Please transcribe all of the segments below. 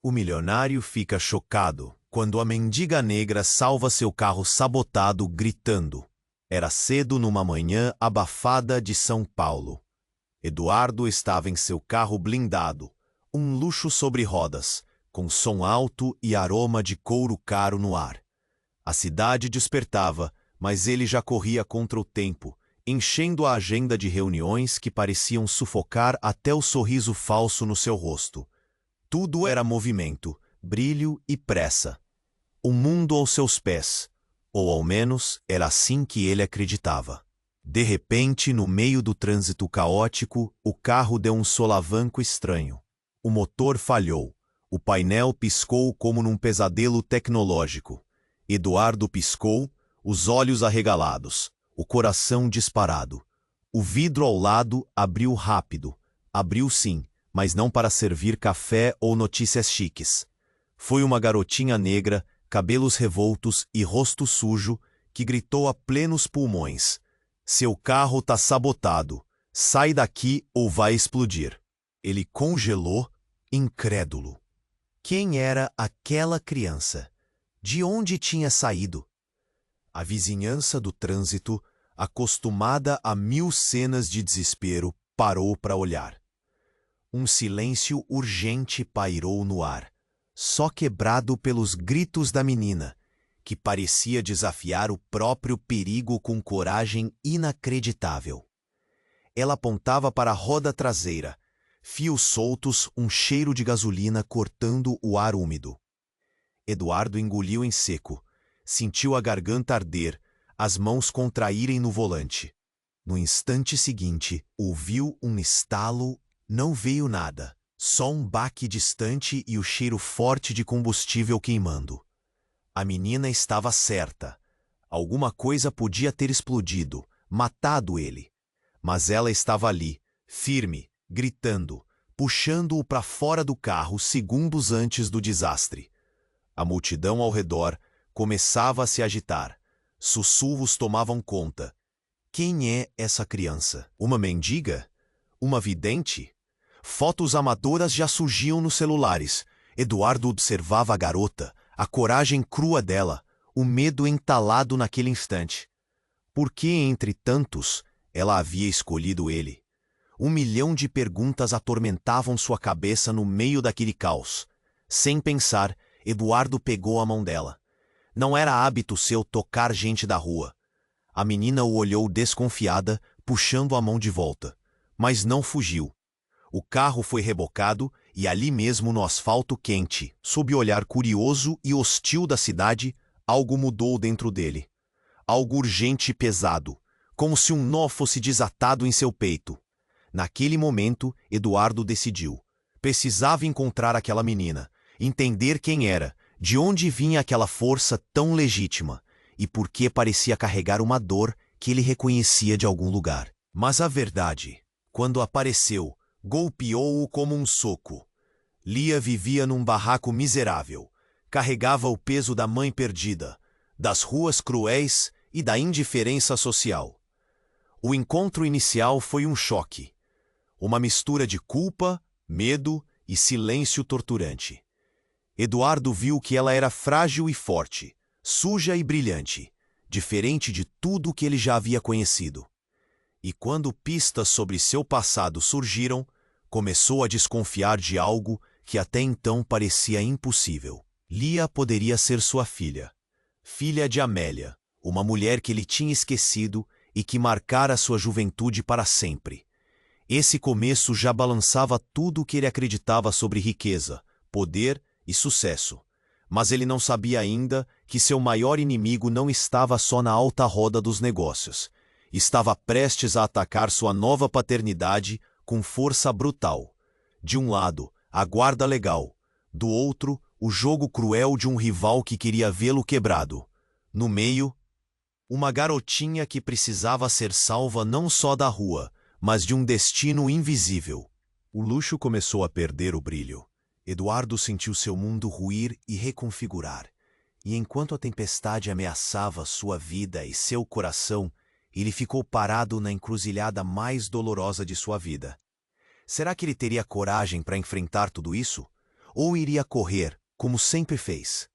O milionário fica chocado quando a mendiga negra salva seu carro sabotado gritando. Era cedo numa manhã abafada de São Paulo. Eduardo estava em seu carro blindado, um luxo sobre rodas, com som alto e aroma de couro caro no ar. A cidade despertava, mas ele já corria contra o tempo, enchendo a agenda de reuniões que pareciam sufocar até o sorriso falso no seu rosto. Tudo era movimento, brilho e pressa. O mundo aos seus pés, ou ao menos era assim que ele acreditava. De repente, no meio do trânsito caótico, o carro deu um solavanco estranho. O motor falhou. O painel piscou como num pesadelo tecnológico. Eduardo piscou, os olhos arregalados, o coração disparado. O vidro ao lado abriu rápido. Abriu sim, mas não para servir café ou notícias chiques. Foi uma garotinha negra, cabelos revoltos e rosto sujo, que gritou a plenos pulmões: "Seu carro tá sabotado. Sai daqui ou vai explodir." Ele congelou, incrédulo. Quem era aquela criança? De onde tinha saído? A vizinhança do trânsito, acostumada a 1000 cenas de desespero, parou para olhar. Um silêncio urgente pairou no ar, só quebrado pelos gritos da menina, que parecia desafiar o próprio perigo com coragem inacreditável. Ela apontava para a roda traseira, fios soltos, um cheiro de gasolina cortando o ar úmido. Eduardo engoliu em seco, sentiu a garganta arder, as mãos contraírem no volante. No instante seguinte, ouviu um estalo. Não veio nada, só um baque distante e o cheiro forte de combustível queimando. A menina estava certa. Alguma coisa podia ter explodido, matado ele. Mas ela estava ali, firme, gritando, puxando-o para fora do carro segundos antes do desastre. A multidão ao redor começava a se agitar. Sussurros tomavam conta. Quem é essa criança? Uma mendiga? Uma vidente? Fotos amadoras já surgiam nos celulares. Eduardo observava a garota, a coragem crua dela, o medo entalado naquele instante. Por que, entre tantos, ela havia escolhido ele? 1 milhão de perguntas atormentavam sua cabeça no meio daquele caos. Sem pensar, Eduardo pegou a mão dela. Não era hábito seu tocar gente da rua. A menina o olhou desconfiada, puxando a mão de volta. Mas não fugiu. O carro foi rebocado e ali mesmo no asfalto quente, sob o olhar curioso e hostil da cidade, algo mudou dentro dele. Algo urgente e pesado, como se um nó fosse desatado em seu peito. Naquele momento, Eduardo decidiu. Precisava encontrar aquela menina, entender quem era, de onde vinha aquela força tão legítima, e por que parecia carregar uma dor que ele reconhecia de algum lugar. Mas a verdade, quando apareceu, golpeou-o como um soco. Lia vivia num barraco miserável. Carregava o peso da mãe perdida, das ruas cruéis e da indiferença social. O encontro inicial foi um choque. Uma mistura de culpa, medo e silêncio torturante. Eduardo viu que ela era frágil e forte, suja e brilhante, diferente de tudo o que ele já havia conhecido. E quando pistas sobre seu passado surgiram, começou a desconfiar de algo que até então parecia impossível. Lia poderia ser sua filha. Filha de Amélia, uma mulher que ele tinha esquecido e que marcara sua juventude para sempre. Esse começo já balançava tudo o que ele acreditava sobre riqueza, poder e sucesso. Mas ele não sabia ainda que seu maior inimigo não estava só na alta roda dos negócios. Estava prestes a atacar sua nova paternidade com força brutal. De um lado, a guarda legal. Do outro, o jogo cruel de um rival que queria vê-lo quebrado. No meio, uma garotinha que precisava ser salva não só da rua, mas de um destino invisível. O luxo começou a perder o brilho. Eduardo sentiu seu mundo ruir e reconfigurar. E enquanto a tempestade ameaçava sua vida e seu coração, ele ficou parado na encruzilhada mais dolorosa de sua vida. Será que ele teria coragem para enfrentar tudo isso? ou iria correr, como sempre fez.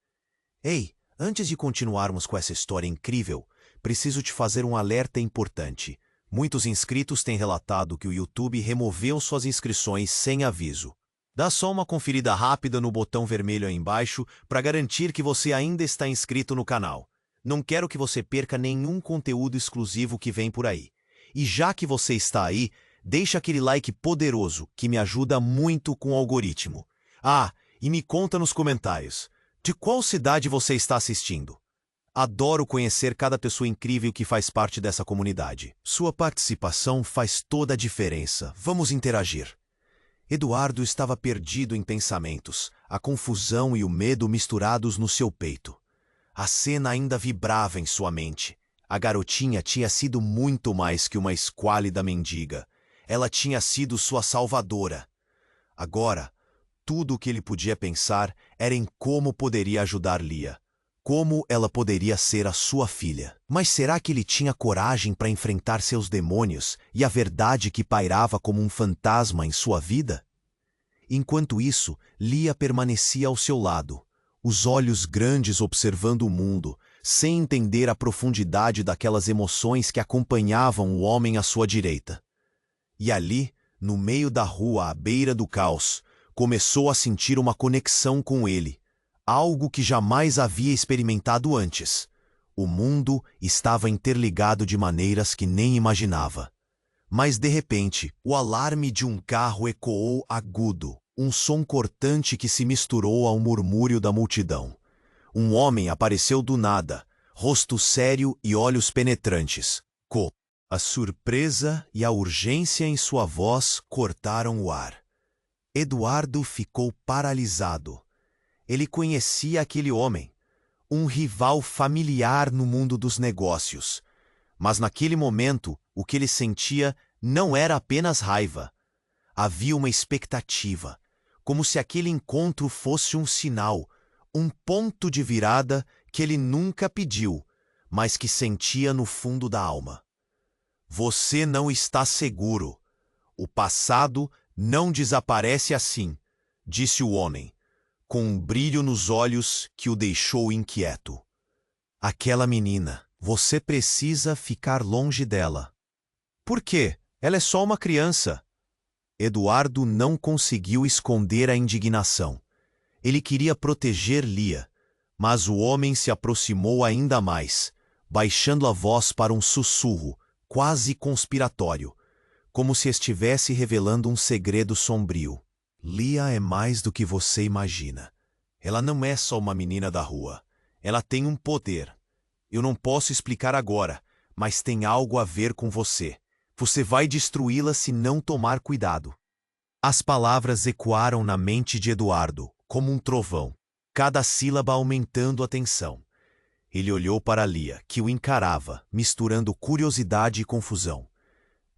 Ei, antes de continuarmos com essa história incrível, preciso te fazer um alerta importante. Muitos inscritos têm relatado que o YouTube removeu suas inscrições sem aviso. Dá só uma conferida rápida no botão vermelho aí embaixo para garantir que você ainda está inscrito no canal. Não quero que você perca nenhum conteúdo exclusivo que vem por aí. E já que você está aí, deixa aquele like poderoso que me ajuda muito com o algoritmo. Ah, e me conta nos comentários, de qual cidade você está assistindo? Adoro conhecer cada pessoa incrível que faz parte dessa comunidade. Sua participação faz toda a diferença. Vamos interagir. Eduardo estava perdido em pensamentos, a confusão e o medo misturados no seu peito. A cena ainda vibrava em sua mente. A garotinha tinha sido muito mais que uma esquálida mendiga. Ela tinha sido sua salvadora. Agora, tudo o que ele podia pensar era em como poderia ajudar Lia. Como ela poderia ser a sua filha. Mas será que ele tinha coragem para enfrentar seus demônios e a verdade que pairava como um fantasma em sua vida? Enquanto isso, Lia permanecia ao seu lado, os olhos grandes observando o mundo, sem entender a profundidade daquelas emoções que acompanhavam o homem à sua direita. E ali, no meio da rua à beira do caos, começou a sentir uma conexão com ele. Algo que jamais havia experimentado antes. O mundo estava interligado de maneiras que nem imaginava. Mas, de repente, o alarme de um carro ecoou agudo, um som cortante que se misturou ao murmúrio da multidão. Um homem apareceu do nada, rosto sério e olhos penetrantes. A surpresa e a urgência em sua voz cortaram o ar. Eduardo ficou paralisado. Ele conhecia aquele homem, um rival familiar no mundo dos negócios. Mas naquele momento, o que ele sentia não era apenas raiva. Havia uma expectativa, como se aquele encontro fosse um sinal, um ponto de virada que ele nunca pediu, mas que sentia no fundo da alma. Você não está seguro. O passado não desaparece assim, disse o homem, com um brilho nos olhos que o deixou inquieto. Aquela menina, você precisa ficar longe dela. Por quê? Ela é só uma criança. Eduardo não conseguiu esconder a indignação. Ele queria proteger Lia, mas o homem se aproximou ainda mais, baixando a voz para um sussurro, quase conspiratório, como se estivesse revelando um segredo sombrio. Lia é mais do que você imagina. Ela não é só uma menina da rua. Ela tem um poder. Eu não posso explicar agora, mas tem algo a ver com você. Você vai destruí-la se não tomar cuidado. As palavras ecoaram na mente de Eduardo, como um trovão, cada sílaba aumentando a tensão. Ele olhou para Lia, que o encarava, misturando curiosidade e confusão.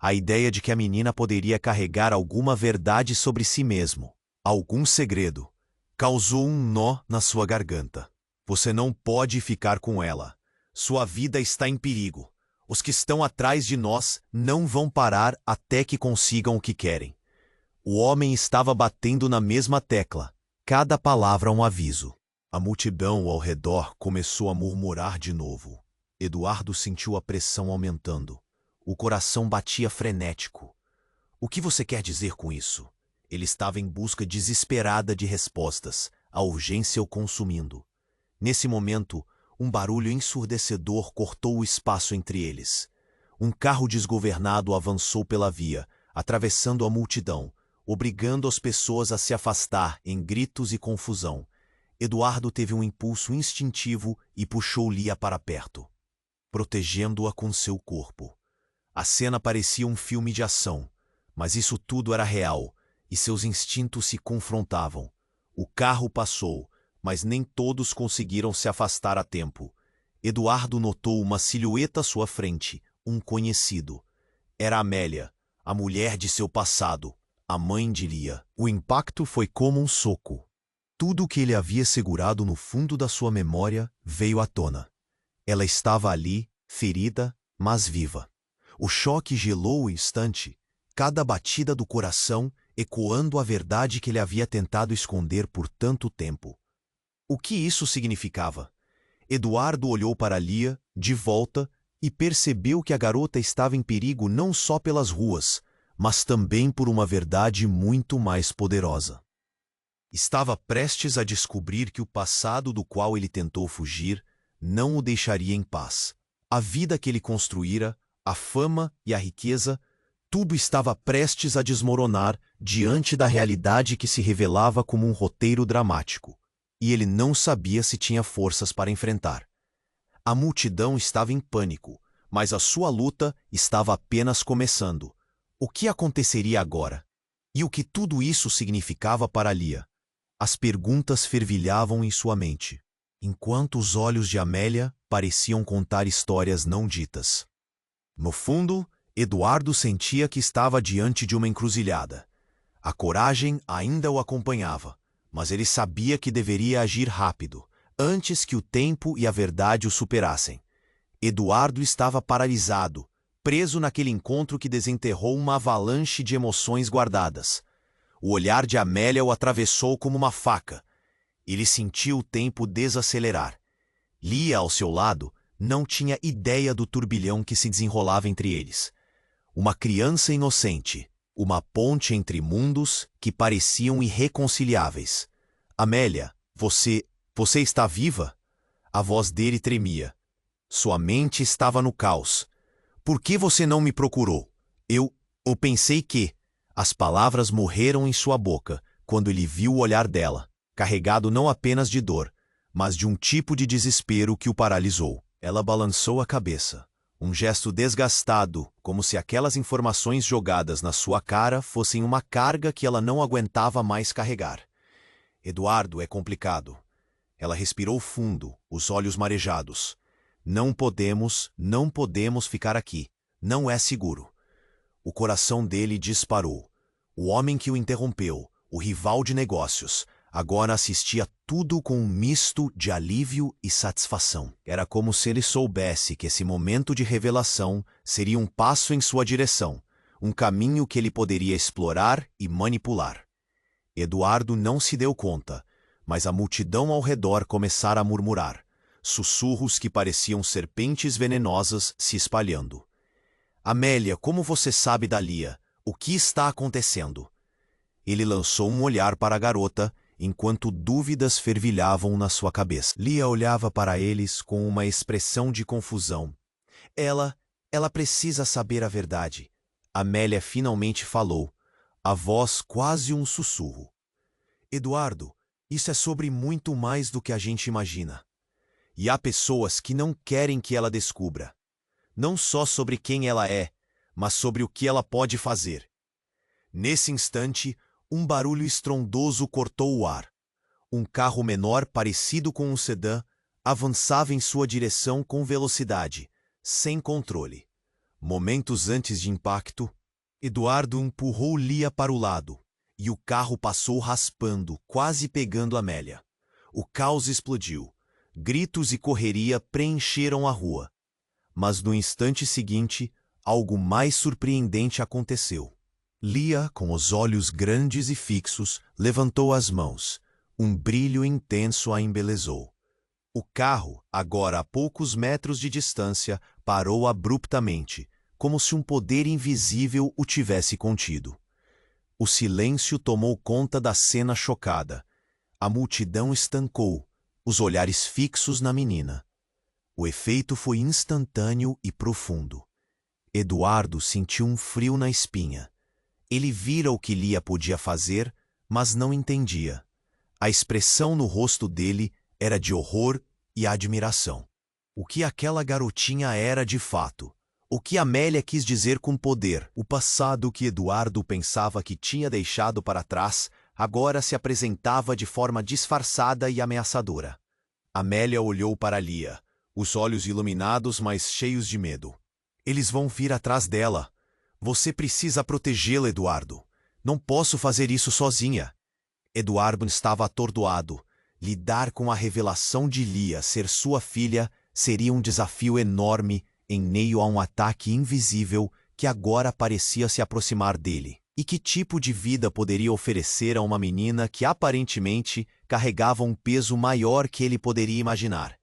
A ideia de que a menina poderia carregar alguma verdade sobre si mesmo, algum segredo, causou um nó na sua garganta. Você não pode ficar com ela. Sua vida está em perigo. Os que estão atrás de nós não vão parar até que consigam o que querem. O homem estava batendo na mesma tecla, cada palavra um aviso. A multidão ao redor começou a murmurar de novo. Eduardo sentiu a pressão aumentando. O coração batia frenético. O que você quer dizer com isso? Ele estava em busca desesperada de respostas, a urgência o consumindo. Nesse momento, um barulho ensurdecedor cortou o espaço entre eles. Um carro desgovernado avançou pela via, atravessando a multidão, obrigando as pessoas a se afastar em gritos e confusão. Eduardo teve um impulso instintivo e puxou Lia para perto, protegendo-a com seu corpo. A cena parecia um filme de ação, mas isso tudo era real, e seus instintos se confrontavam. O carro passou, mas nem todos conseguiram se afastar a tempo. Eduardo notou uma silhueta à sua frente, um conhecido. Era Amélia, a mulher de seu passado, a mãe de Lia. O impacto foi como um soco. Tudo o que ele havia segurado no fundo da sua memória veio à tona. Ela estava ali, ferida, mas viva. O choque gelou o instante. Cada batida do coração ecoando a verdade que ele havia tentado esconder por tanto tempo. O que isso significava? Eduardo olhou para Lia, de volta, e percebeu que a garota estava em perigo não só pelas ruas, mas também por uma verdade muito mais poderosa. Estava prestes a descobrir que o passado do qual ele tentou fugir não o deixaria em paz. A vida que ele construíra, a fama e a riqueza, tudo estava prestes a desmoronar diante da realidade que se revelava como um roteiro dramático, e ele não sabia se tinha forças para enfrentar. A multidão estava em pânico, mas a sua luta estava apenas começando. O que aconteceria agora? E o que tudo isso significava para Lia? As perguntas fervilhavam em sua mente, enquanto os olhos de Amélia pareciam contar histórias não ditas. No fundo, Eduardo sentia que estava diante de uma encruzilhada. A coragem ainda o acompanhava, mas ele sabia que deveria agir rápido, antes que o tempo e a verdade o superassem. Eduardo estava paralisado, preso naquele encontro que desenterrou uma avalanche de emoções guardadas. O olhar de Amélia o atravessou como uma faca. Ele sentiu o tempo desacelerar. Lia, ao seu lado, não tinha ideia do turbilhão que se desenrolava entre eles. Uma criança inocente, uma ponte entre mundos que pareciam irreconciliáveis. Amélia, você está viva? A voz dele tremia. Sua mente estava no caos. Por que você não me procurou? Eu pensei que... As palavras morreram em sua boca quando ele viu o olhar dela, carregado não apenas de dor, mas de um tipo de desespero que o paralisou. Ela balançou a cabeça, um gesto desgastado, como se aquelas informações jogadas na sua cara fossem uma carga que ela não aguentava mais carregar. Eduardo, é complicado. Ela respirou fundo, os olhos marejados. Não podemos ficar aqui. Não é seguro. O coração dele disparou. O homem que o interrompeu, o rival de negócios, agora assistia tudo com um misto de alívio e satisfação. Era como se ele soubesse que esse momento de revelação seria um passo em sua direção, um caminho que ele poderia explorar e manipular. Eduardo não se deu conta, mas a multidão ao redor começara a murmurar, sussurros que pareciam serpentes venenosas se espalhando. Amélia, como você sabe da Lia? O que está acontecendo? Ele lançou um olhar para a garota, enquanto dúvidas fervilhavam na sua cabeça. Lia olhava para eles com uma expressão de confusão. Ela precisa saber a verdade. Amélia finalmente falou, a voz quase um sussurro. Eduardo, isso é sobre muito mais do que a gente imagina. E há pessoas que não querem que ela descubra. Não só sobre quem ela é, mas sobre o que ela pode fazer. Nesse instante, um barulho estrondoso cortou o ar. Um carro menor, parecido com um sedã, avançava em sua direção com velocidade, sem controle. Momentos antes de impacto, Eduardo empurrou Lia para o lado, e o carro passou raspando, quase pegando Amélia. O caos explodiu. Gritos e correria preencheram a rua. Mas no instante seguinte, algo mais surpreendente aconteceu. Lia, com os olhos grandes e fixos, levantou as mãos. Um brilho intenso a embelezou. O carro, agora a poucos metros de distância, parou abruptamente, como se um poder invisível o tivesse contido. O silêncio tomou conta da cena chocada. A multidão estancou, os olhares fixos na menina. O efeito foi instantâneo e profundo. Eduardo sentiu um frio na espinha. Ele vira o que Lia podia fazer, mas não entendia. A expressão no rosto dele era de horror e admiração. O que aquela garotinha era de fato? O que Amélia quis dizer com poder? O passado que Eduardo pensava que tinha deixado para trás, agora se apresentava de forma disfarçada e ameaçadora. Amélia olhou para Lia, os olhos iluminados, mas cheios de medo. Eles vão vir atrás dela. Você precisa protegê-la, Eduardo. Não posso fazer isso sozinha. Eduardo estava atordoado. Lidar com a revelação de Lia ser sua filha seria um desafio enorme em meio a um ataque invisível que agora parecia se aproximar dele. E que tipo de vida poderia oferecer a uma menina que aparentemente carregava um peso maior que ele poderia imaginar?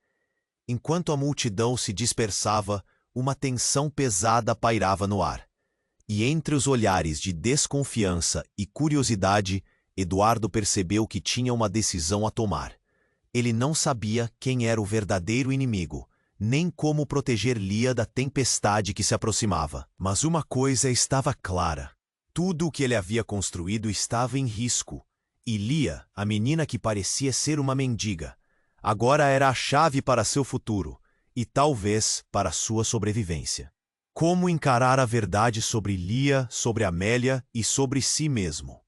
Enquanto a multidão se dispersava, uma tensão pesada pairava no ar. E entre os olhares de desconfiança e curiosidade, Eduardo percebeu que tinha uma decisão a tomar. Ele não sabia quem era o verdadeiro inimigo, nem como proteger Lia da tempestade que se aproximava. Mas uma coisa estava clara. Tudo o que ele havia construído estava em risco. E Lia, a menina que parecia ser uma mendiga, agora era a chave para seu futuro e talvez para sua sobrevivência. Como encarar a verdade sobre Lia, sobre Amélia e sobre si mesmo?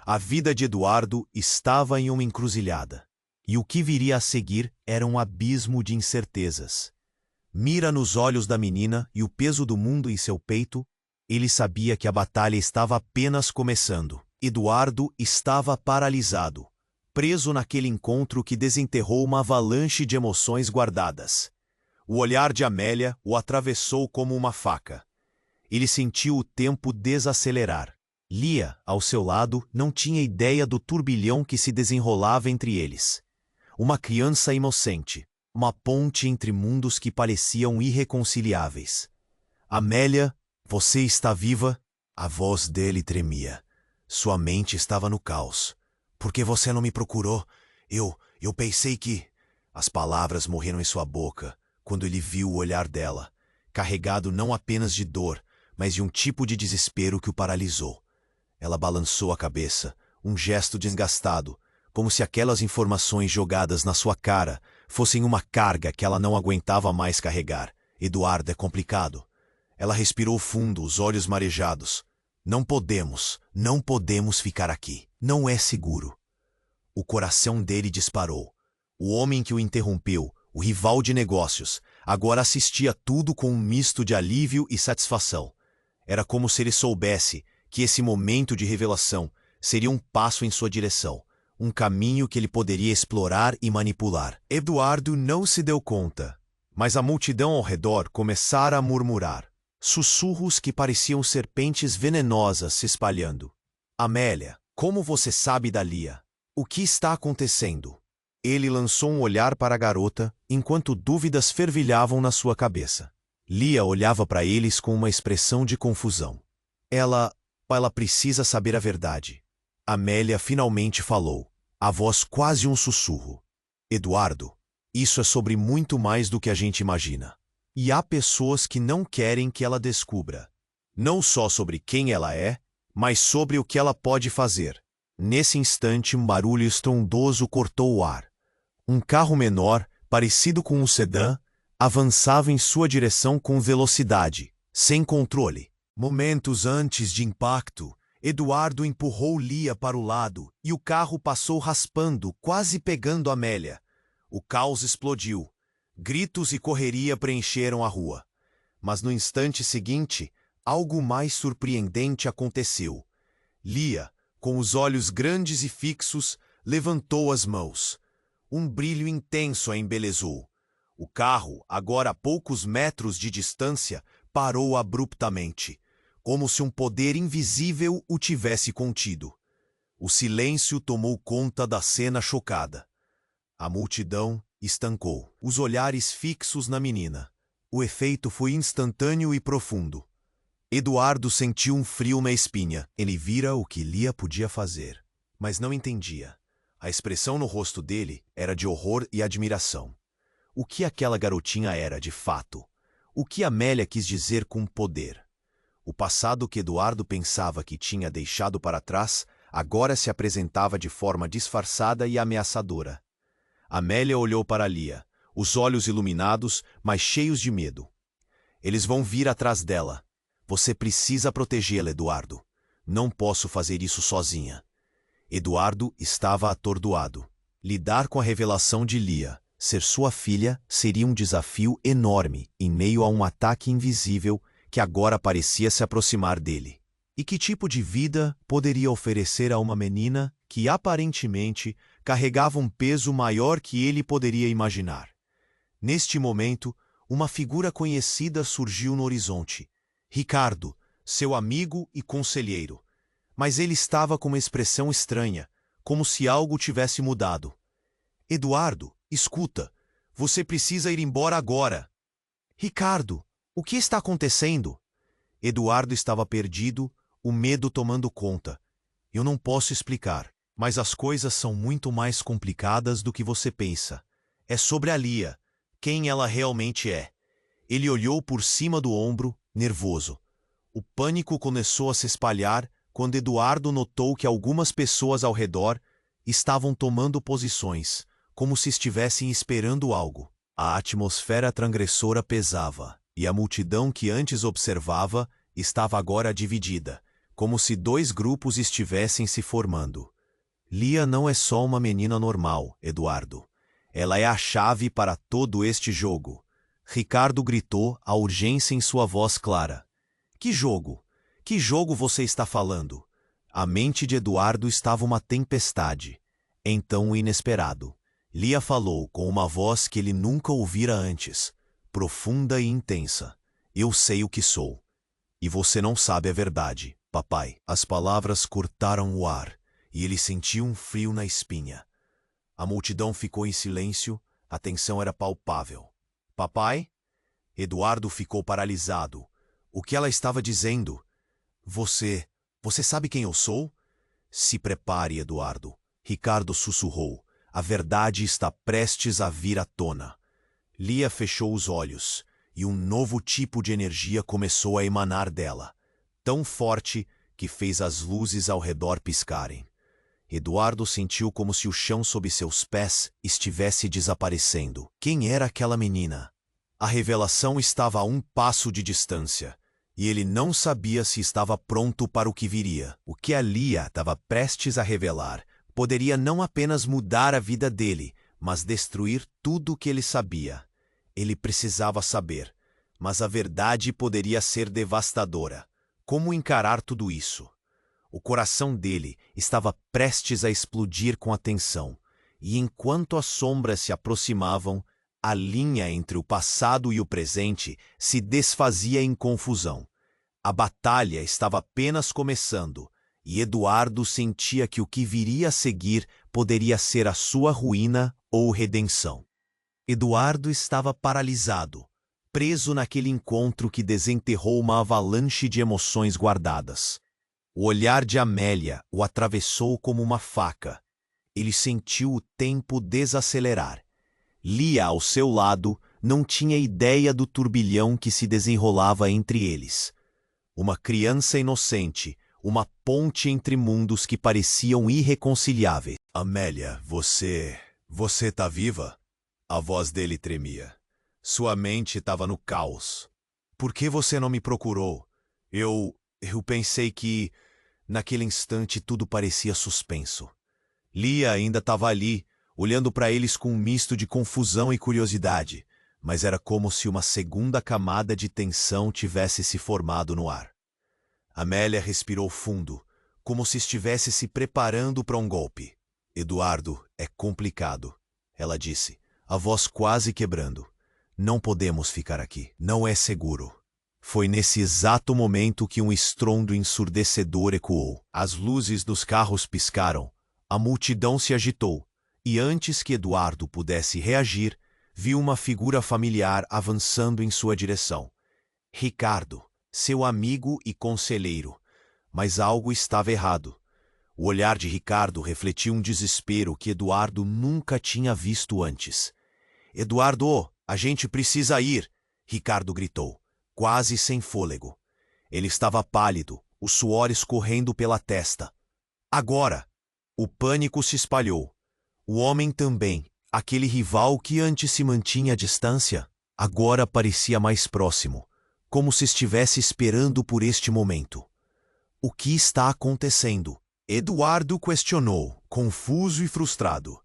A vida de Eduardo estava em uma encruzilhada. E o que viria a seguir era um abismo de incertezas. Mira nos olhos da menina e o peso do mundo em seu peito, ele sabia que a batalha estava apenas começando. Eduardo estava paralisado, preso naquele encontro que desenterrou uma avalanche de emoções guardadas. O olhar de Amélia o atravessou como uma faca. Ele sentiu o tempo desacelerar. Lia, ao seu lado, não tinha ideia do turbilhão que se desenrolava entre eles. Uma criança inocente, uma ponte entre mundos que pareciam irreconciliáveis. Amélia, você está viva? A voz dele tremia. Sua mente estava no caos. Por que você não me procurou? Eu pensei que... As palavras morreram em sua boca quando ele viu o olhar dela, carregado não apenas de dor, mas de um tipo de desespero que o paralisou. Ela balançou a cabeça, um gesto desgastado, como se aquelas informações jogadas na sua cara fossem uma carga que ela não aguentava mais carregar. Eduardo, é complicado. Ela respirou fundo, os olhos marejados. Não podemos ficar aqui. Não é seguro. O coração dele disparou. O homem que o interrompeu, o rival de negócios, agora assistia tudo com um misto de alívio e satisfação. Era como se ele soubesse que esse momento de revelação seria um passo em sua direção, um caminho que ele poderia explorar e manipular. Eduardo não se deu conta, mas a multidão ao redor começara a murmurar. Sussurros que pareciam serpentes venenosas se espalhando. Amélia, como você sabe da Lia? O que está acontecendo? Ele lançou um olhar para a garota, enquanto dúvidas fervilhavam na sua cabeça. Lia olhava para eles com uma expressão de confusão. Ela precisa saber a verdade. Amélia finalmente falou, a voz quase um sussurro. Eduardo, isso é sobre muito mais do que a gente imagina. E há pessoas que não querem que ela descubra. Não só sobre quem ela é, mas sobre o que ela pode fazer. Nesse instante, um barulho estrondoso cortou o ar. Um carro menor, parecido com um sedã, avançava em sua direção com velocidade, sem controle. Momentos antes de impacto, Eduardo empurrou Lia para o lado e o carro passou raspando, quase pegando Amélia. O caos explodiu. Gritos e correria preencheram a rua. Mas no instante seguinte, algo mais surpreendente aconteceu. Lia, com os olhos grandes e fixos, levantou as mãos. Um brilho intenso a embelezou. O carro, agora a poucos metros de distância, parou abruptamente, como se um poder invisível o tivesse contido. O silêncio tomou conta da cena chocada. A multidão estancou, os olhares fixos na menina. O efeito foi instantâneo e profundo. Eduardo sentiu um frio na espinha. Ele vira o que Lia podia fazer, mas não entendia. A expressão no rosto dele era de horror e admiração. O que aquela garotinha era, de fato? O que Amélia quis dizer com poder? O passado que Eduardo pensava que tinha deixado para trás, agora se apresentava de forma disfarçada e ameaçadora. Amélia olhou para Lia, os olhos iluminados, mas cheios de medo. Eles vão vir atrás dela. Você precisa protegê-la, Eduardo. Não posso fazer isso sozinha. Eduardo estava atordoado. Lidar com a revelação de Lia, ser sua filha, seria um desafio enorme em meio a um ataque invisível que agora parecia se aproximar dele. E que tipo de vida poderia oferecer a uma menina que aparentemente carregava um peso maior que ele poderia imaginar? Neste momento, uma figura conhecida surgiu no horizonte. Ricardo, seu amigo e conselheiro. mas ele estava com uma expressão estranha, como se algo tivesse mudado. Eduardo, escuta, você precisa ir embora agora. Ricardo, o que está acontecendo? Eduardo estava perdido, o medo tomando conta. Eu não posso explicar, mas as coisas são muito mais complicadas do que você pensa. É sobre a Lia, quem ela realmente é. Ele olhou por cima do ombro, nervoso. O pânico começou a se espalhar quando Eduardo notou que algumas pessoas ao redor estavam tomando posições, como se estivessem esperando algo. A atmosfera transgressora pesava, e a multidão que antes observava estava agora dividida, como se dois grupos estivessem se formando. Lia não é só uma menina normal, Eduardo. Ela é a chave para todo este jogo. Ricardo gritou, a urgência em sua voz clara. Que jogo? Que jogo você está falando? A mente de Eduardo estava uma tempestade. Então o inesperado. Lia falou com uma voz que ele nunca ouvira antes, profunda e intensa. Eu sei o que sou. E você não sabe a verdade, papai. As palavras cortaram o ar, e ele sentiu um frio na espinha. A multidão ficou em silêncio, a tensão era palpável. Papai? Eduardo ficou paralisado. O que ela estava dizendo? Você sabe quem eu sou? Se prepare, Eduardo. Ricardo sussurrou. A verdade está prestes a vir à tona. Lia fechou os olhos, e um novo tipo de energia começou a emanar dela, tão forte que fez as luzes ao redor piscarem. Eduardo sentiu como se o chão sob seus pés estivesse desaparecendo. Quem era aquela menina? A revelação estava a um passo de distância, e ele não sabia se estava pronto para o que viria. O que a Lia estava prestes a revelar poderia não apenas mudar a vida dele, mas destruir tudo o que ele sabia. Ele precisava saber, mas a verdade poderia ser devastadora. Como encarar tudo isso? O coração dele estava prestes a explodir com a tensão, e enquanto as sombras se aproximavam, a linha entre o passado e o presente se desfazia em confusão. A batalha estava apenas começando, e Eduardo sentia que o que viria a seguir poderia ser a sua ruína ou redenção. Eduardo estava paralisado, preso naquele encontro que desenterrou uma avalanche de emoções guardadas. O olhar de Amélia o atravessou como uma faca. Ele sentiu o tempo desacelerar. Lia, ao seu lado, não tinha ideia do turbilhão que se desenrolava entre eles. Uma criança inocente, uma ponte entre mundos que pareciam irreconciliáveis. Amélia, você tá viva? A voz dele tremia. Sua mente estava no caos. Por que você não me procurou? Eu pensei que, naquele instante, tudo parecia suspenso. Lia ainda estava ali, olhando para eles com um misto de confusão e curiosidade, mas era como se uma segunda camada de tensão tivesse se formado no ar. Amélia respirou fundo, como se estivesse se preparando para um golpe. Eduardo, é complicado, ela disse, a voz quase quebrando. Não podemos ficar aqui, não é seguro. Foi nesse exato momento que um estrondo ensurdecedor ecoou. As luzes dos carros piscaram, a multidão se agitou, e antes que Eduardo pudesse reagir, viu uma figura familiar avançando em sua direção. Ricardo, seu amigo e conselheiro. Mas algo estava errado. O olhar de Ricardo refletia um desespero que Eduardo nunca tinha visto antes. Eduardo, a gente precisa ir, Ricardo gritou, quase sem fôlego. Ele estava pálido, o suor escorrendo pela testa. Agora! O pânico se espalhou. O homem também, aquele rival que antes se mantinha à distância, agora parecia mais próximo, como se estivesse esperando por este momento. O que está acontecendo? Eduardo questionou, confuso e frustrado.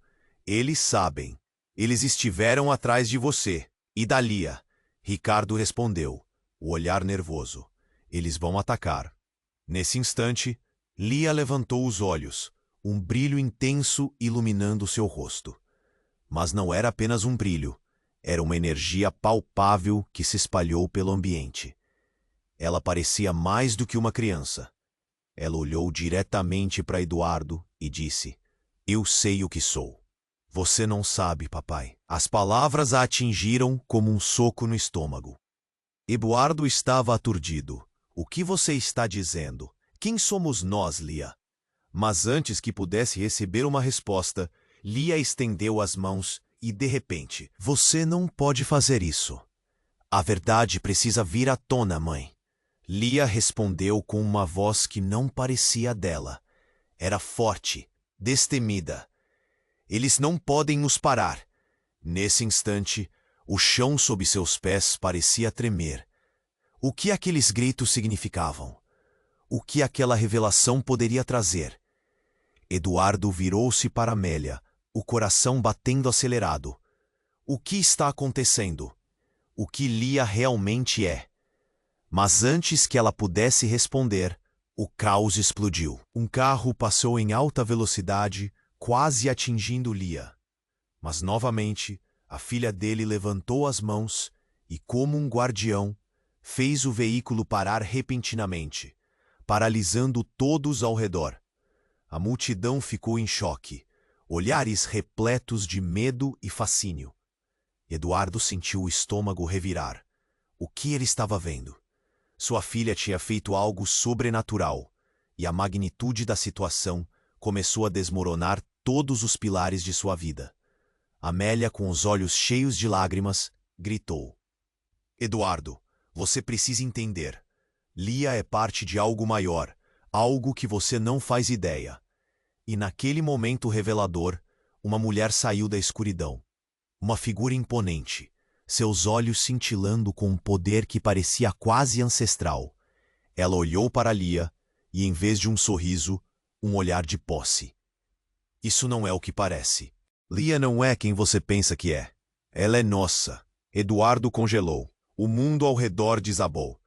Eles sabem. Eles estiveram atrás de você. E da Lia? Ricardo respondeu, o olhar nervoso. Eles vão atacar. Nesse instante, Lia levantou os olhos, um brilho intenso iluminando seu rosto. Mas não era apenas um brilho. Era uma energia palpável que se espalhou pelo ambiente. Ela parecia mais do que uma criança. Ela olhou diretamente para Eduardo e disse: Eu sei o que sou. Você não sabe, papai. As palavras a atingiram como um soco no estômago. Eduardo estava aturdido. O que você está dizendo? Quem somos nós, Lia? Mas antes que pudesse receber uma resposta, Lia estendeu as mãos e, de repente, você não pode fazer isso. A verdade precisa vir à tona, mãe. Lia respondeu com uma voz que não parecia dela. Era forte, destemida. Eles não podem nos parar. Nesse instante, o chão sob seus pés parecia tremer. O que aqueles gritos significavam? O que aquela revelação poderia trazer? Eduardo virou-se para Amélia, o coração batendo acelerado. O que está acontecendo? O que Lia realmente é? Mas antes que ela pudesse responder, o caos explodiu. Um carro passou em alta velocidade, quase atingindo Lia. Mas novamente, a filha dele levantou as mãos e, como um guardião, fez o veículo parar repentinamente, paralisando todos ao redor. A multidão ficou em choque, olhares repletos de medo e fascínio. Eduardo sentiu o estômago revirar. O que ele estava vendo? Sua filha tinha feito algo sobrenatural, e a magnitude da situação começou a desmoronar todos os pilares de sua vida. Amélia, com os olhos cheios de lágrimas, gritou: Eduardo, você precisa entender. Lia é parte de algo maior, algo que você não faz ideia. E naquele momento revelador, uma mulher saiu da escuridão. Uma figura imponente, seus olhos cintilando com um poder que parecia quase ancestral. Ela olhou para Lia e, em vez de um sorriso, um olhar de posse. Isso não é o que parece. Lia não é quem você pensa que é. Ela é nossa. Eduardo congelou. O mundo ao redor desabou.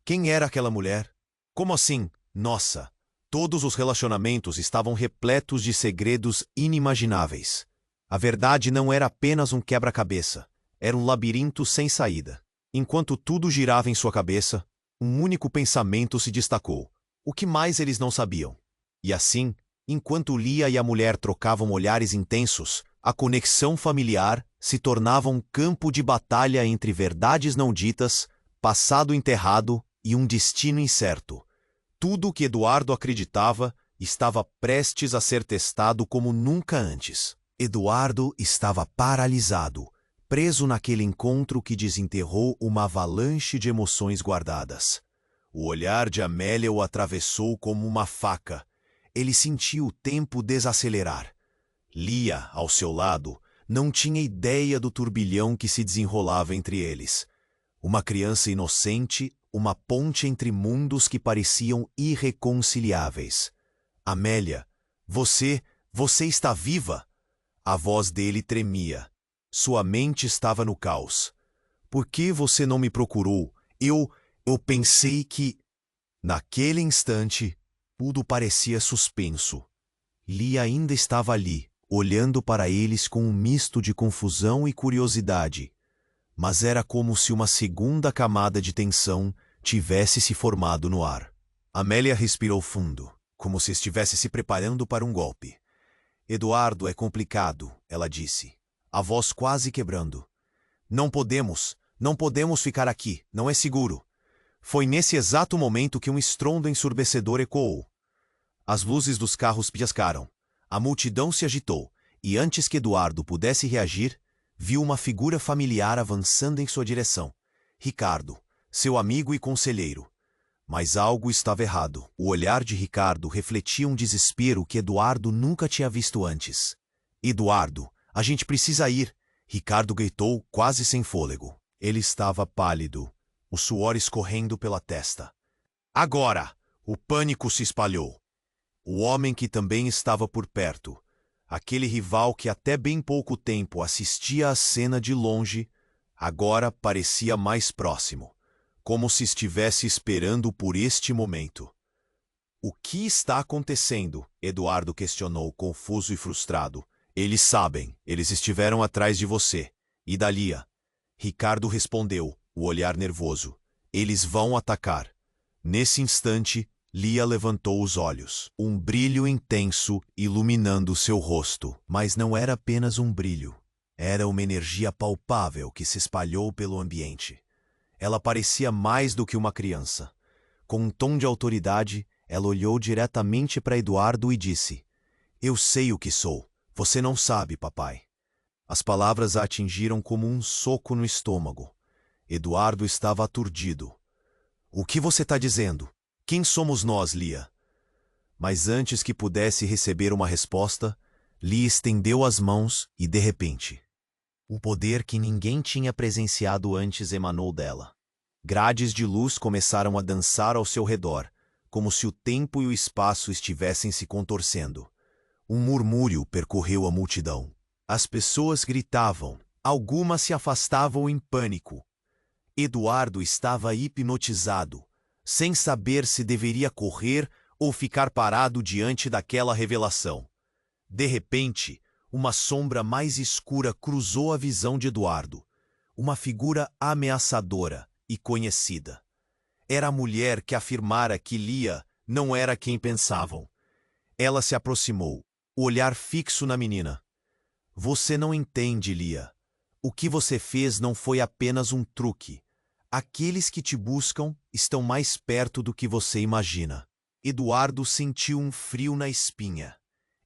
Quem era aquela mulher? Como assim, nossa? Todos os relacionamentos estavam repletos de segredos inimagináveis. A verdade não era apenas um quebra-cabeça. Era um labirinto sem saída. Enquanto tudo girava em sua cabeça, um único pensamento se destacou. O que mais eles não sabiam? E assim, enquanto Lia e a mulher trocavam olhares intensos, a conexão familiar se tornava um campo de batalha entre verdades não ditas, passado enterrado e um destino incerto. Tudo o que Eduardo acreditava estava prestes a ser testado como nunca antes. Eduardo estava paralisado, preso naquele encontro que desenterrou uma avalanche de emoções guardadas. O olhar de Amélia o atravessou como uma faca. Ele sentiu o tempo desacelerar. Lia, ao seu lado, não tinha ideia do turbilhão que se desenrolava entre eles. Uma criança inocente, uma ponte entre mundos que pareciam irreconciliáveis. Amélia, você está viva? A voz dele tremia. Sua mente estava no caos. Por que você não me procurou? Eu pensei que... Naquele instante, tudo parecia suspenso. Lia ainda estava ali, olhando para eles com um misto de confusão e curiosidade. Mas era como se uma segunda camada de tensão tivesse se formado no ar. Amélia respirou fundo, como se estivesse se preparando para um golpe. Eduardo, é complicado, ela disse, a voz quase quebrando. Não podemos ficar aqui, não é seguro. Foi nesse exato momento que um estrondo ensurdecedor ecoou. As luzes dos carros piscaram. A multidão se agitou, e antes que Eduardo pudesse reagir, viu uma figura familiar avançando em sua direção. Ricardo, seu amigo e conselheiro. Mas algo estava errado. O olhar de Ricardo refletia um desespero que Eduardo nunca tinha visto antes. Eduardo, a gente precisa ir, Ricardo gritou, quase sem fôlego. Ele estava pálido, o suor escorrendo pela testa. Agora! O pânico se espalhou. O homem que também estava por perto, aquele rival que até bem pouco tempo assistia à cena de longe, agora parecia mais próximo, como se estivesse esperando por este momento. O que está acontecendo? Eduardo questionou, confuso e frustrado. Eles sabem, eles estiveram atrás de você. E da Lia? Ricardo respondeu, o olhar nervoso. Eles vão atacar. Nesse instante, Lia levantou os olhos, um brilho intenso iluminando seu rosto. Mas não era apenas um brilho. Era uma energia palpável que se espalhou pelo ambiente. Ela parecia mais do que uma criança. Com um tom de autoridade, ela olhou diretamente para Eduardo e disse: "Eu sei o que sou. Você não sabe, papai." As palavras a atingiram como um soco no estômago. Eduardo estava aturdido. "O que você está dizendo? Quem somos nós, Lia?" Mas antes que pudesse receber uma resposta, Lia estendeu as mãos e, de repente, o poder que ninguém tinha presenciado antes emanou dela. Grades de luz começaram a dançar ao seu redor, como se o tempo e o espaço estivessem se contorcendo. Um murmúrio percorreu a multidão. As pessoas gritavam, algumas se afastavam em pânico. Eduardo estava hipnotizado, sem saber se deveria correr ou ficar parado diante daquela revelação. De repente, uma sombra mais escura cruzou a visão de Eduardo. Uma figura ameaçadora e conhecida. Era a mulher que afirmara que Lia não era quem pensavam. Ela se aproximou, o olhar fixo na menina. "Você não entende, Lia. O que você fez não foi apenas um truque. Aqueles que te buscam estão mais perto do que você imagina." Eduardo sentiu um frio na espinha.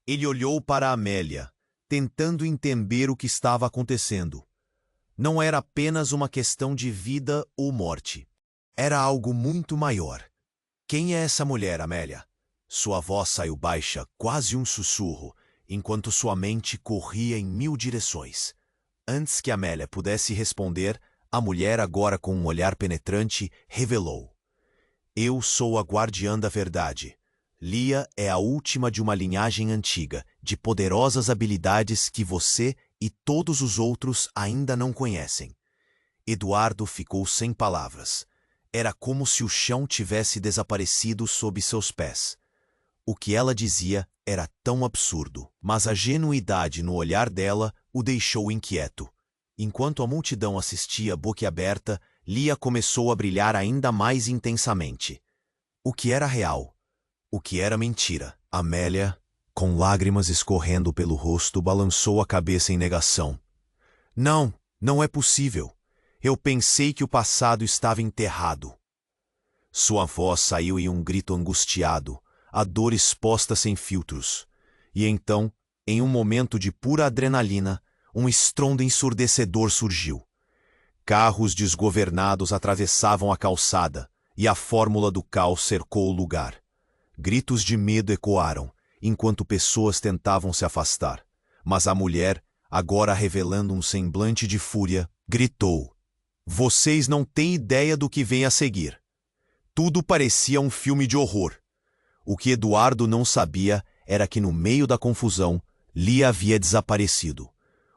Ele olhou para Amélia, tentando entender o que estava acontecendo. Não era apenas uma questão de vida ou morte. Era algo muito maior. "Quem é essa mulher, Amélia?" Sua voz saiu baixa, quase um sussurro, enquanto sua mente corria em 1000 direções. Antes que Amélia pudesse responder, a mulher, agora com um olhar penetrante, revelou: "Eu sou a guardiã da verdade. Lia é a última de uma linhagem antiga, de poderosas habilidades que você e todos os outros ainda não conhecem." Eduardo ficou sem palavras. Era como se o chão tivesse desaparecido sob seus pés. O que ela dizia era tão absurdo, mas a genuidade no olhar dela o deixou inquieto. Enquanto a multidão assistia boquiaberta, Lia começou a brilhar ainda mais intensamente. O que era real? O que era mentira? Amélia, com lágrimas escorrendo pelo rosto, balançou a cabeça em negação. "Não, não é possível. Eu pensei que o passado estava enterrado." Sua voz saiu em um grito angustiado, a dor exposta sem filtros. E então, em um momento de pura adrenalina, um estrondo ensurdecedor surgiu. Carros desgovernados atravessavam a calçada, e a fórmula do caos cercou o lugar. Gritos de medo ecoaram, enquanto pessoas tentavam se afastar. Mas a mulher, agora revelando um semblante de fúria, gritou: "Vocês não têm ideia do que vem a seguir." Tudo parecia um filme de horror. O que Eduardo não sabia era que no meio da confusão, Lia havia desaparecido.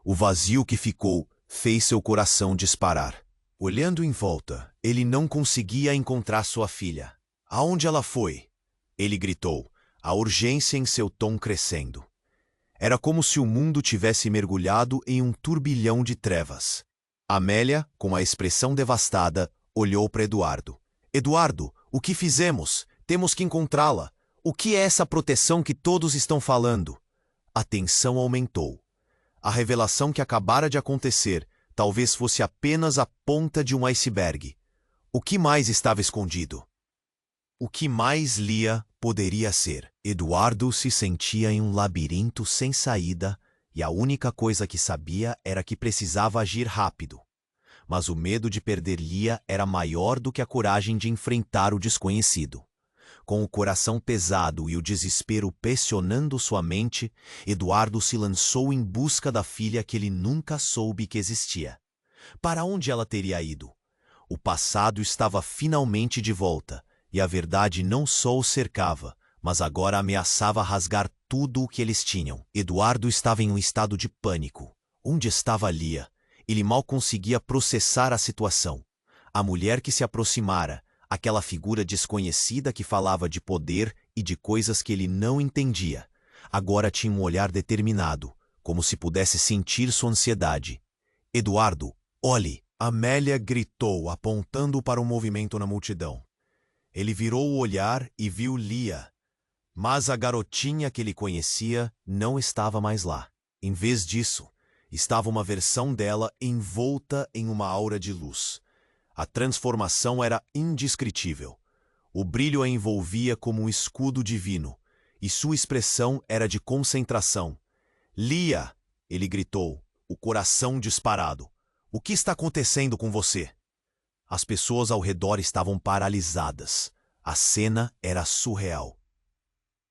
O vazio que ficou fez seu coração disparar. Olhando em volta, ele não conseguia encontrar sua filha. "Aonde ela foi?" ele gritou, a urgência em seu tom crescendo. Era como se o mundo tivesse mergulhado em um turbilhão de trevas. Amélia, com a expressão devastada, olhou para Eduardo. "Eduardo, o que fizemos? Temos que encontrá-la. O que é essa proteção que todos estão falando?" A tensão aumentou. A revelação que acabara de acontecer talvez fosse apenas a ponta de um iceberg. O que mais estava escondido? O que mais Lia poderia ser? Eduardo se sentia em um labirinto sem saída e a única coisa que sabia era que precisava agir rápido. Mas o medo de perder Lia era maior do que a coragem de enfrentar o desconhecido. Com o coração pesado e o desespero pressionando sua mente, Eduardo se lançou em busca da filha que ele nunca soube que existia. Para onde ela teria ido? O passado estava finalmente de volta, e a verdade não só o cercava, mas agora ameaçava rasgar tudo o que eles tinham. Eduardo estava em um estado de pânico. Onde estava Lia? Ele mal conseguia processar a situação. A mulher que se aproximara, aquela figura desconhecida que falava de poder e de coisas que ele não entendia, agora tinha um olhar determinado, como se pudesse sentir sua ansiedade. "Eduardo, olhe!" Amélia gritou, apontando para um movimento na multidão. Ele virou o olhar e viu Lia. Mas a garotinha que ele conhecia não estava mais lá. Em vez disso, estava uma versão dela envolta em uma aura de luz. A transformação era indescritível. O brilho a envolvia como um escudo divino, e sua expressão era de concentração. Lia! Ele gritou, o coração disparado. O que está acontecendo com você? As pessoas ao redor estavam paralisadas. A cena era surreal.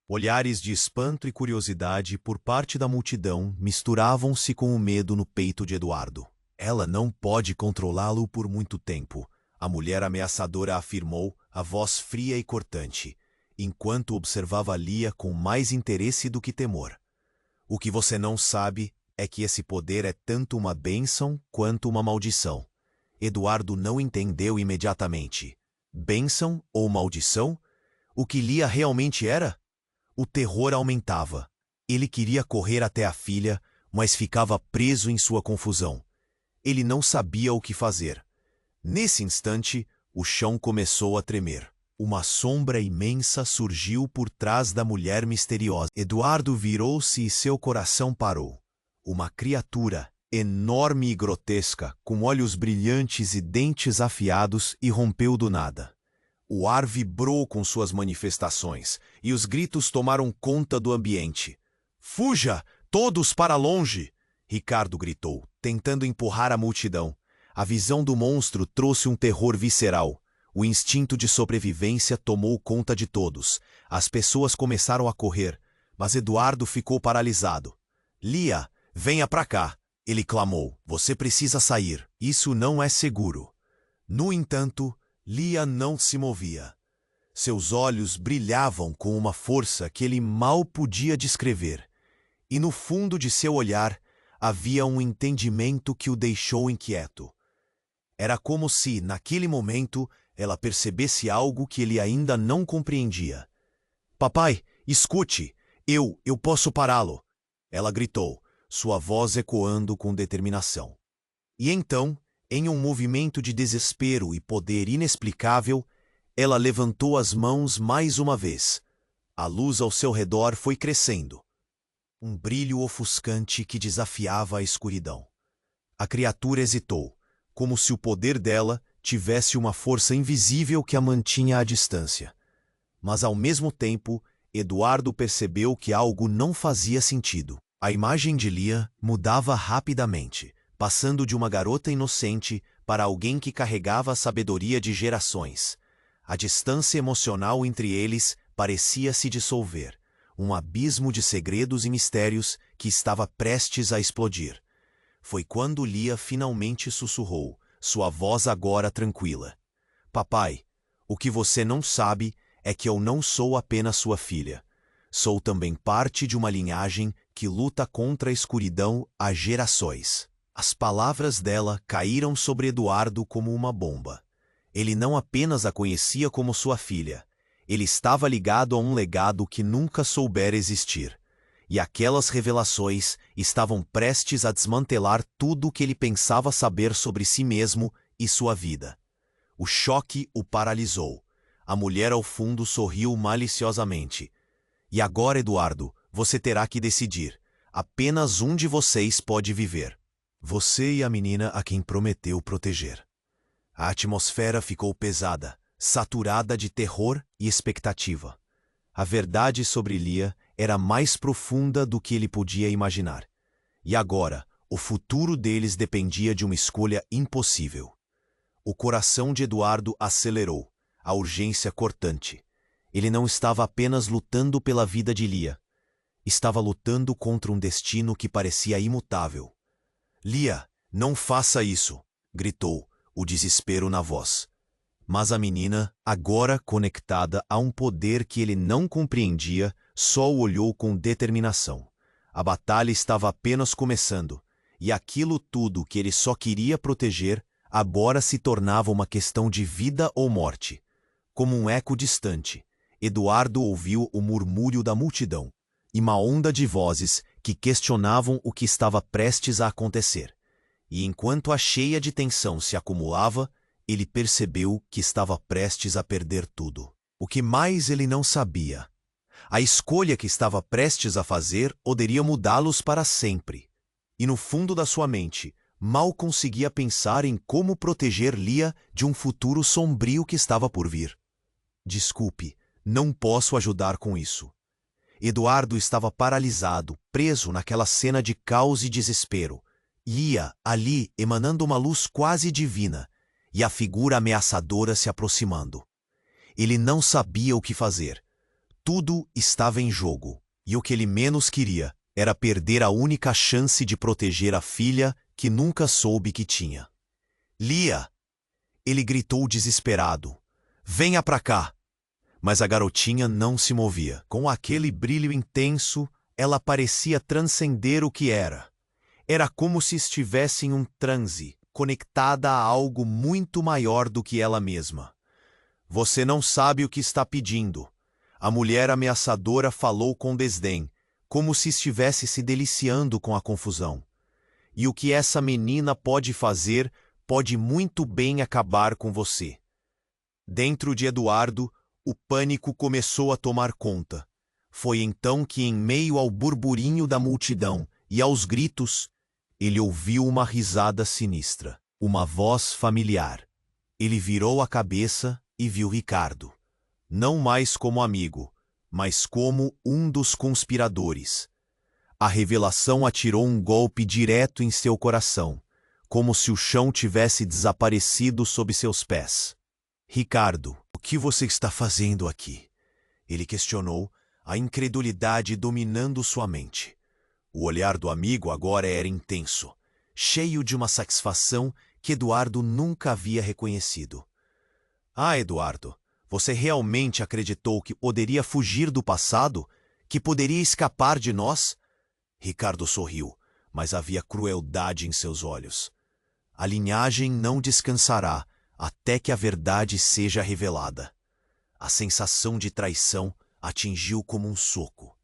Olhares de espanto e curiosidade por parte da multidão misturavam-se com o medo no peito de Eduardo. Ela não pode controlá-lo por muito tempo, a mulher ameaçadora afirmou, a voz fria e cortante, enquanto observava Lia com mais interesse do que temor. O que você não sabe é que esse poder é tanto uma bênção quanto uma maldição. Eduardo não entendeu imediatamente. Bênção ou maldição? O que Lia realmente era? O terror aumentava. Ele queria correr até a filha, mas ficava preso em sua confusão. Ele não sabia o que fazer. Nesse instante, o chão começou a tremer. Uma sombra imensa surgiu por trás da mulher misteriosa. Eduardo virou-se e seu coração parou. Uma criatura, enorme e grotesca, com olhos brilhantes e dentes afiados, irrompeu do nada. O ar vibrou com suas manifestações, e os gritos tomaram conta do ambiente. "Fuja! Todos para longe!" Ricardo gritou, tentando empurrar a multidão. A visão do monstro trouxe um terror visceral. O instinto de sobrevivência tomou conta de todos. As pessoas começaram a correr, mas Eduardo ficou paralisado. "Lia, venha pra cá!" Ele clamou. "Você precisa sair. Isso não é seguro." No entanto, Lia não se movia. Seus olhos brilhavam com uma força que ele mal podia descrever. E no fundo de seu olhar havia um entendimento que o deixou inquieto. Era como se, naquele momento, ela percebesse algo que ele ainda não compreendia. "Papai, escute! Eu posso pará-lo!" Ela gritou, sua voz ecoando com determinação. E então, em um movimento de desespero e poder inexplicável, ela levantou as mãos mais uma vez. A luz ao seu redor foi crescendo. Um brilho ofuscante que desafiava a escuridão. A criatura hesitou, como se o poder dela tivesse uma força invisível que a mantinha à distância. Mas, ao mesmo tempo, Eduardo percebeu que algo não fazia sentido. A imagem de Lia mudava rapidamente, passando de uma garota inocente para alguém que carregava a sabedoria de gerações. A distância emocional entre eles parecia se dissolver, um abismo de segredos e mistérios que estava prestes a explodir. Foi quando Lia finalmente sussurrou, sua voz agora tranquila. "Papai, o que você não sabe é que eu não sou apenas sua filha. Sou também parte de uma linhagem que luta contra a escuridão há gerações." As palavras dela caíram sobre Eduardo como uma bomba. Ele não apenas a conhecia como sua filha, ele estava ligado a um legado que nunca soubera existir. E aquelas revelações estavam prestes a desmantelar tudo o que ele pensava saber sobre si mesmo e sua vida. O choque o paralisou. A mulher ao fundo sorriu maliciosamente. "E agora, Eduardo, você terá que decidir. Apenas um de vocês pode viver. Você e a menina a quem prometeu proteger." A atmosfera ficou pesada, saturada de terror e expectativa. A verdade sobre Lia era mais profunda do que ele podia imaginar. E agora, o futuro deles dependia de uma escolha impossível. O coração de Eduardo acelerou, a urgência cortante. Ele não estava apenas lutando pela vida de Lia. Estava lutando contra um destino que parecia imutável. "Lia, não faça isso!" gritou, o desespero na voz. Mas a menina, agora conectada a um poder que ele não compreendia, só o olhou com determinação. A batalha estava apenas começando, e aquilo tudo que ele só queria proteger agora se tornava uma questão de vida ou morte. Como um eco distante, Eduardo ouviu o murmúrio da multidão e uma onda de vozes que questionavam o que estava prestes a acontecer. E enquanto a cheia de tensão se acumulava, ele percebeu que estava prestes a perder tudo. O que mais ele não sabia? A escolha que estava prestes a fazer poderia mudá-los para sempre. E no fundo da sua mente, mal conseguia pensar em como proteger Lia de um futuro sombrio que estava por vir. Desculpe, não posso ajudar com isso. Eduardo estava paralisado, preso naquela cena de caos e desespero. Lia, ali, emanando uma luz quase divina, e a figura ameaçadora se aproximando. Ele não sabia o que fazer. Tudo estava em jogo, e o que ele menos queria era perder a única chance de proteger a filha que nunca soube que tinha. Lia! Ele gritou desesperado. Venha pra cá! Mas a garotinha não se movia. Com aquele brilho intenso, ela parecia transcender o que era. Era como se estivesse em um transe, conectada a algo muito maior do que ela mesma. Você não sabe o que está pedindo. A mulher ameaçadora falou com desdém, como se estivesse se deliciando com a confusão. E o que essa menina pode fazer pode muito bem acabar com você. Dentro de Eduardo, o pânico começou a tomar conta. Foi então que, em meio ao burburinho da multidão e aos gritos, ele ouviu uma risada sinistra, uma voz familiar. Ele virou a cabeça e viu Ricardo. Não mais como amigo, mas como um dos conspiradores. A revelação atirou um golpe direto em seu coração, como se o chão tivesse desaparecido sob seus pés. Ricardo, o que você está fazendo aqui? Ele questionou, a incredulidade dominando sua mente. O olhar do amigo agora era intenso, cheio de uma satisfação que Eduardo nunca havia reconhecido. Ah, Eduardo, você realmente acreditou que poderia fugir do passado? Que poderia escapar de nós? Ricardo sorriu, mas havia crueldade em seus olhos. A linhagem não descansará até que a verdade seja revelada. A sensação de traição atingiu como um soco.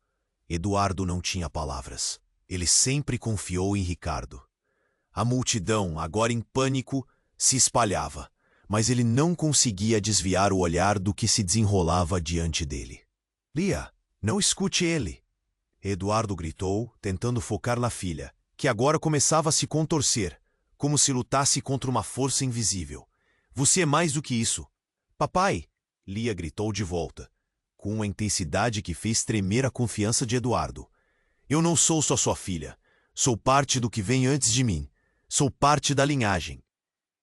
Eduardo não tinha palavras. Ele sempre confiou em Ricardo. A multidão, agora em pânico, se espalhava, mas ele não conseguia desviar o olhar do que se desenrolava diante dele. Lia, não escute ele! Eduardo gritou, tentando focar na filha, que agora começava a se contorcer, como se lutasse contra uma força invisível. Você é mais do que isso. Papai! Lia gritou de volta, com uma intensidade que fez tremer a confiança de Eduardo. Eu não sou só sua filha. Sou parte do que vem antes de mim. Sou parte da linhagem.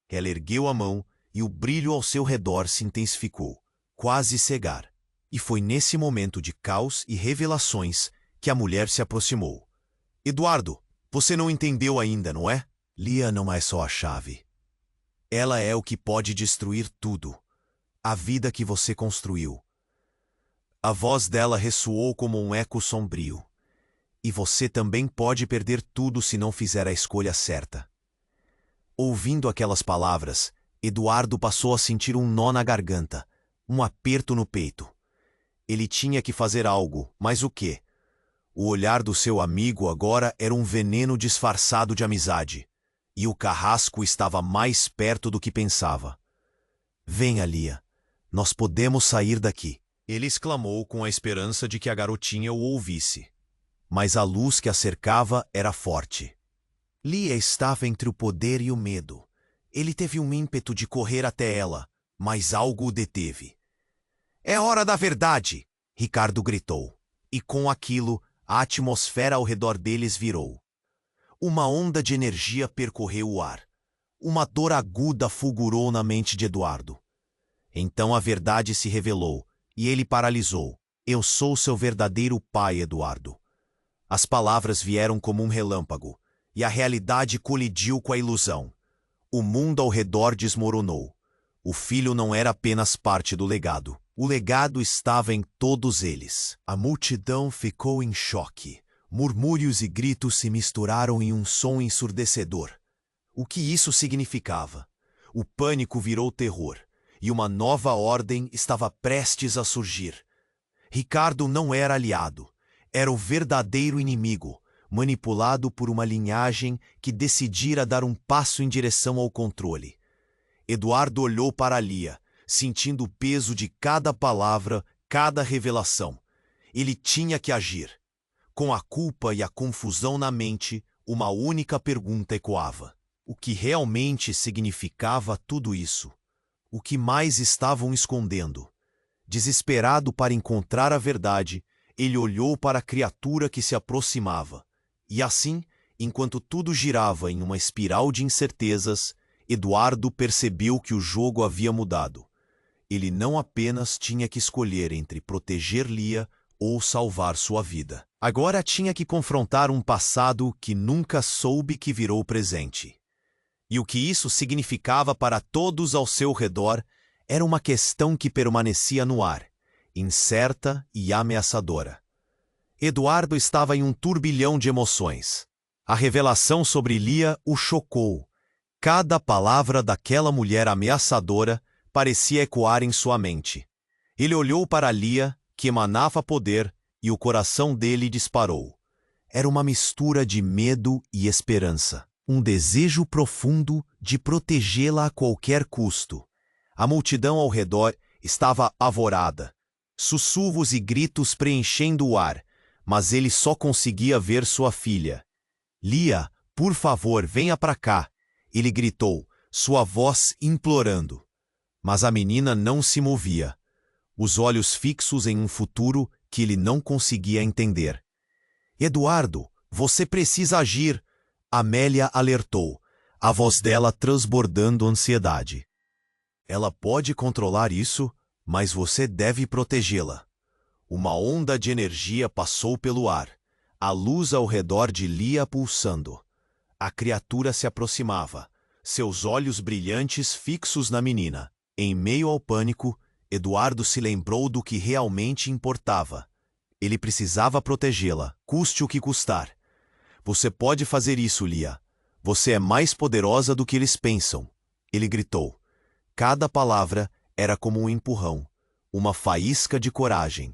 Ela ergueu a mão e o brilho ao seu redor se intensificou, quase cegar. E foi nesse momento de caos e revelações que a mulher se aproximou. Eduardo, você não entendeu ainda, não é? Lia não é só a chave. Ela é o que pode destruir tudo. A vida que você construiu. A voz dela ressoou como um eco sombrio. E você também pode perder tudo se não fizer a escolha certa. Ouvindo aquelas palavras, Eduardo passou a sentir um nó na garganta, um aperto no peito. Ele tinha que fazer algo, mas o quê? O olhar do seu amigo agora era um veneno disfarçado de amizade, e o carrasco estava mais perto do que pensava. Venha, Lia, nós podemos sair daqui. Ele exclamou com a esperança de que a garotinha o ouvisse. Mas a luz que a cercava era forte. Lia estava entre o poder e o medo. Ele teve um ímpeto de correr até ela, mas algo o deteve. É hora da verdade! Ricardo gritou. E com aquilo, a atmosfera ao redor deles virou. Uma onda de energia percorreu o ar. Uma dor aguda fulgurou na mente de Eduardo. Então a verdade se revelou, e ele paralisou. Eu sou seu verdadeiro pai, Eduardo. As palavras vieram como um relâmpago, e a realidade colidiu com a ilusão. O mundo ao redor desmoronou. O filho não era apenas parte do legado. O legado estava em todos eles. A multidão ficou em choque. Murmúrios e gritos se misturaram em um som ensurdecedor. O que isso significava? O pânico virou terror, e uma nova ordem estava prestes a surgir. Ricardo não era aliado. Era o verdadeiro inimigo, manipulado por uma linhagem que decidira dar um passo em direção ao controle. Eduardo olhou para Lia, sentindo o peso de cada palavra, cada revelação. Ele tinha que agir. Com a culpa e a confusão na mente, uma única pergunta ecoava. O que realmente significava tudo isso? O que mais estavam escondendo? Desesperado para encontrar a verdade, ele olhou para a criatura que se aproximava. E assim, enquanto tudo girava em uma espiral de incertezas, Eduardo percebeu que o jogo havia mudado. Ele não apenas tinha que escolher entre proteger Lia ou salvar sua vida. Agora tinha que confrontar um passado que nunca soube que virou presente. E o que isso significava para todos ao seu redor era uma questão que permanecia no ar, incerta e ameaçadora. Eduardo estava em um turbilhão de emoções. A revelação sobre Lia o chocou. Cada palavra daquela mulher ameaçadora parecia ecoar em sua mente. Ele olhou para Lia, que emanava poder, e o coração dele disparou. Era uma mistura de medo e esperança. Um desejo profundo de protegê-la a qualquer custo. A multidão ao redor estava avorada. Sussurros e gritos preenchendo o ar, mas ele só conseguia ver sua filha. Lia, por favor, venha para cá, ele gritou, sua voz implorando. Mas a menina não se movia, os olhos fixos em um futuro que ele não conseguia entender. Eduardo, você precisa agir, Amélia alertou, a voz dela transbordando ansiedade. Ela pode controlar isso, mas você deve protegê-la. Uma onda de energia passou pelo ar, a luz ao redor de Lia pulsando. A criatura se aproximava, seus olhos brilhantes fixos na menina. Em meio ao pânico, Eduardo se lembrou do que realmente importava. Ele precisava protegê-la, custe o que custar. Você pode fazer isso, Lia. Você é mais poderosa do que eles pensam, ele gritou. Cada palavra era como um empurrão, uma faísca de coragem.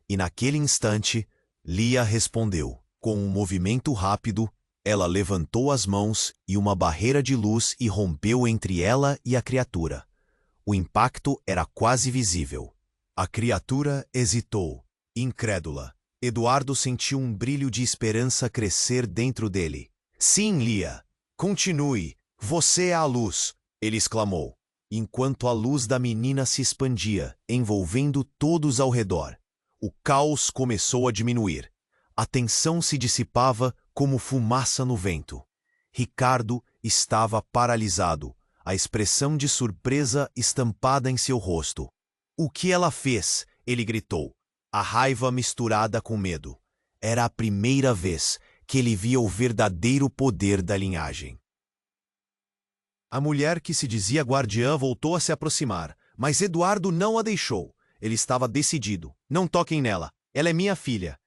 E naquele instante, Lia respondeu. Com um movimento rápido, ela levantou as mãos e uma barreira de luz irrompeu entre ela e a criatura. O impacto era quase visível. A criatura hesitou, incrédula. Eduardo sentiu um brilho de esperança crescer dentro dele. Sim, Lia. Continue. Você é a luz, ele exclamou, enquanto a luz da menina se expandia, envolvendo todos ao redor. O caos começou a diminuir. A tensão se dissipava como fumaça no vento. Ricardo estava paralisado, a expressão de surpresa estampada em seu rosto. O que ela fez? Ele gritou, a raiva misturada com medo. Era a primeira vez que ele via o verdadeiro poder da linhagem. A mulher que se dizia guardiã voltou a se aproximar, mas Eduardo não a deixou. Ele estava decidido. Não toquem nela. Ela é minha filha.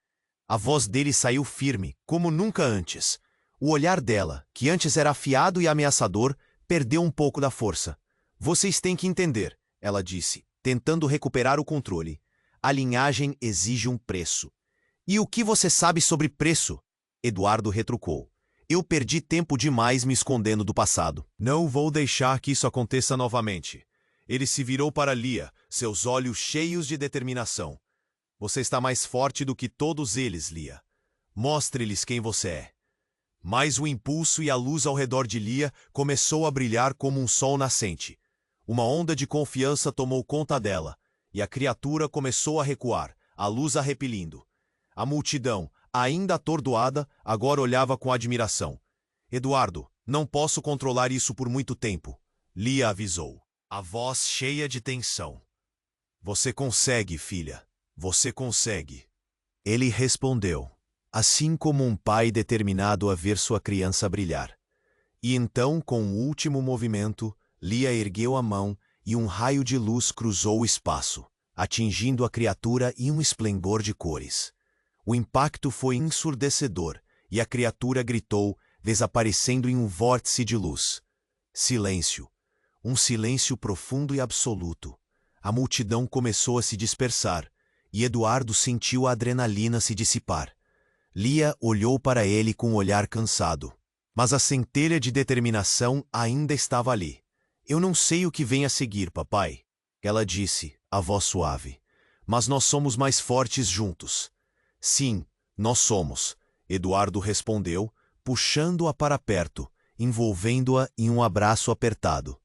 A voz dele saiu firme, como nunca antes. O olhar dela, que antes era afiado e ameaçador, perdeu um pouco da força. Vocês têm que entender, ela disse, tentando recuperar o controle. A linhagem exige um preço. E o que você sabe sobre preço? Eduardo retrucou. Eu perdi tempo demais me escondendo do passado. Não vou deixar que isso aconteça novamente. Ele se virou para Lia, seus olhos cheios de determinação. Você está mais forte do que todos eles, Lia. Mostre-lhes quem você é. Mas o impulso e a luz ao redor de Lia começou a brilhar como um sol nascente. Uma onda de confiança tomou conta dela, e a criatura começou a recuar, a luz a repelindo. A multidão, ainda atordoada, agora olhava com admiração. Eduardo, não posso controlar isso por muito tempo, Lia avisou, a voz cheia de tensão. Você consegue, filha. Você consegue. Ele respondeu, assim como um pai determinado a ver sua criança brilhar. E então, com o último movimento, Lia ergueu a mão e um raio de luz cruzou o espaço, atingindo a criatura em um esplendor de cores. O impacto foi ensurdecedor e a criatura gritou, desaparecendo em um vórtice de luz. Silêncio. Um silêncio profundo e absoluto. A multidão começou a se dispersar e Eduardo sentiu a adrenalina se dissipar. Lia olhou para ele com um olhar cansado. Mas a centelha de determinação ainda estava ali. Eu não sei o que vem a seguir, papai. Ela disse, a voz suave. Mas nós somos mais fortes juntos. Sim, nós somos, Eduardo respondeu, puxando-a para perto, envolvendo-a em um abraço apertado.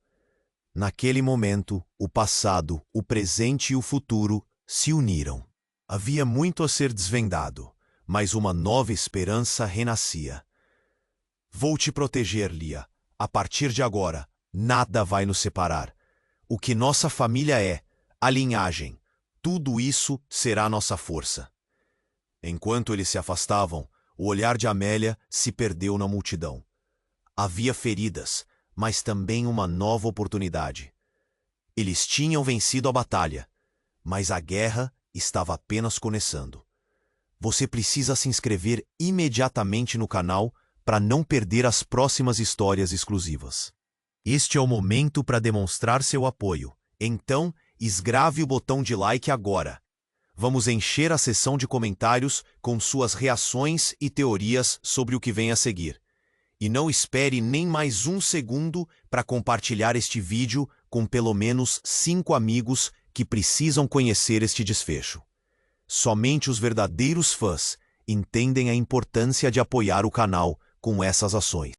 Naquele momento, o passado, o presente e o futuro se uniram. Havia muito a ser desvendado, mas uma nova esperança renascia. Vou te proteger, Lia. A partir de agora, nada vai nos separar. O que nossa família é, a linhagem, tudo isso será nossa força. Enquanto eles se afastavam, o olhar de Amélia se perdeu na multidão. Havia feridas, mas também uma nova oportunidade. Eles tinham vencido a batalha, mas a guerra estava apenas começando. Você precisa se inscrever imediatamente no canal para não perder as próximas histórias exclusivas. Este é o momento para demonstrar seu apoio. Então, escreve o botão de like agora. Vamos encher a seção de comentários com suas reações e teorias sobre o que vem a seguir. E não espere nem mais um segundo para compartilhar este vídeo com pelo menos 5 amigos que precisam conhecer este desfecho. Somente os verdadeiros fãs entendem a importância de apoiar o canal com essas ações.